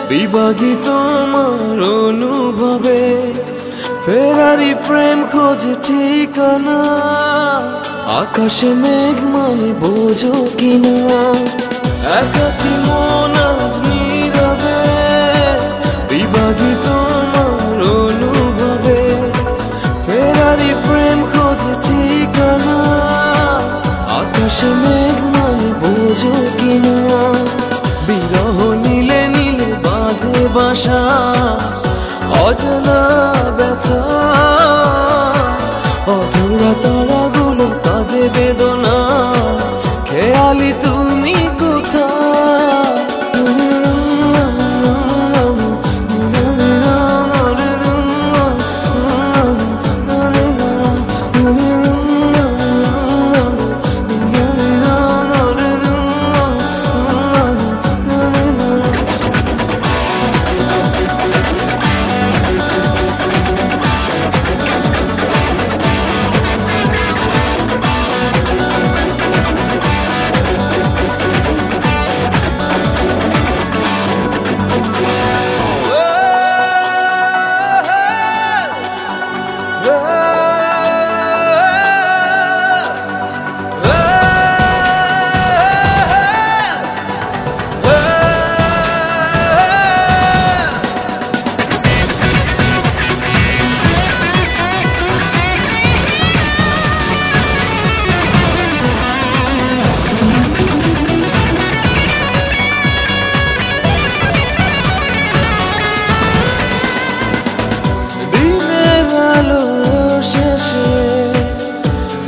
বিভাগী তোমার অনুভবে, ফেরারি প্রেম খোঁজে ঠিকানা, আকাশে মেঘ মানে বোঝো কিনা, একাকী মন আজ নীরবে, বিভাগী তোমার অনুভবে, ফেরারি প্রেম খোঁজে ঠিকানা, আকাশে মেঘ মানে বোঝো কিনা, বিরহ নীলে নীলে বাঁধে বাসা, অজানা ব্যথা, অধুরা তারাগুলো কাঁদে বেদনা, খেয়ালি তুমি কোথায়?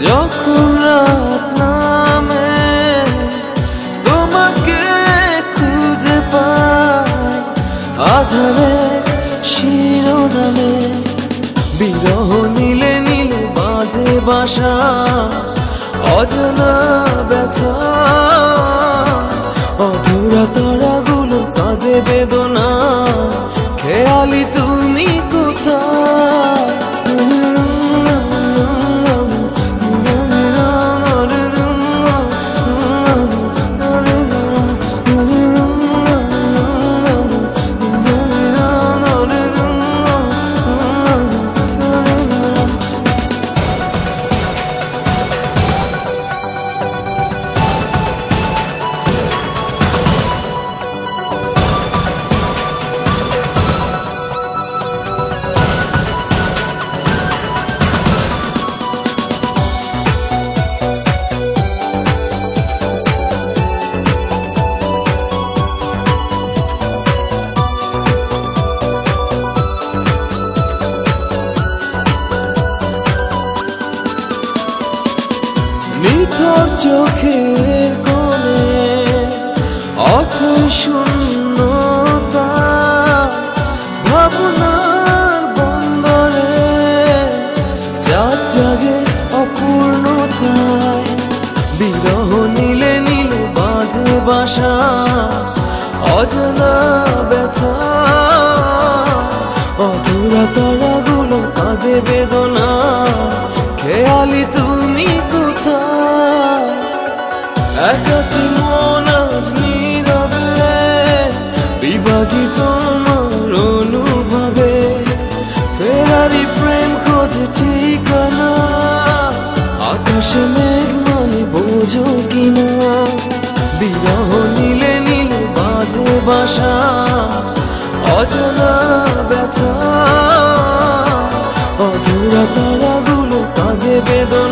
যখন রাত নামে তোমাকে খুঁজে পাই, আধারে শিরোনামে বিরহ নীলে নীলে বাঁধে বাসা, অজানা ব্যথা, অধুরা তারাগুলো কাঁদে বেদনা, খেয়ালি তুমি কোথায়? নিথর চোখের কোণে অথই শূন্যতা, ভাবনার বন্দরে চাঁদ জাগে অপূর্ণতায়, বিরহ নীলে নীলে বাঁধে বাসা, অজানা ব্যথা, অধুরা তারাগুলো কাঁদে বেদনা, খেয়ালি তুমি কোথায়? একাকী মন আজ নীরবে, বিভাগী তোমার অনুভবে, ফেরারি প্রেম খোঁজে ঠিকানা, আকাশে মেঘ মানে বোঝো কিনা, বিরহ নীলে নীলে বাঁধে বাসা, অজানা ব্যথা, অধুরা তারাগুলো কাঁদে বেদনা।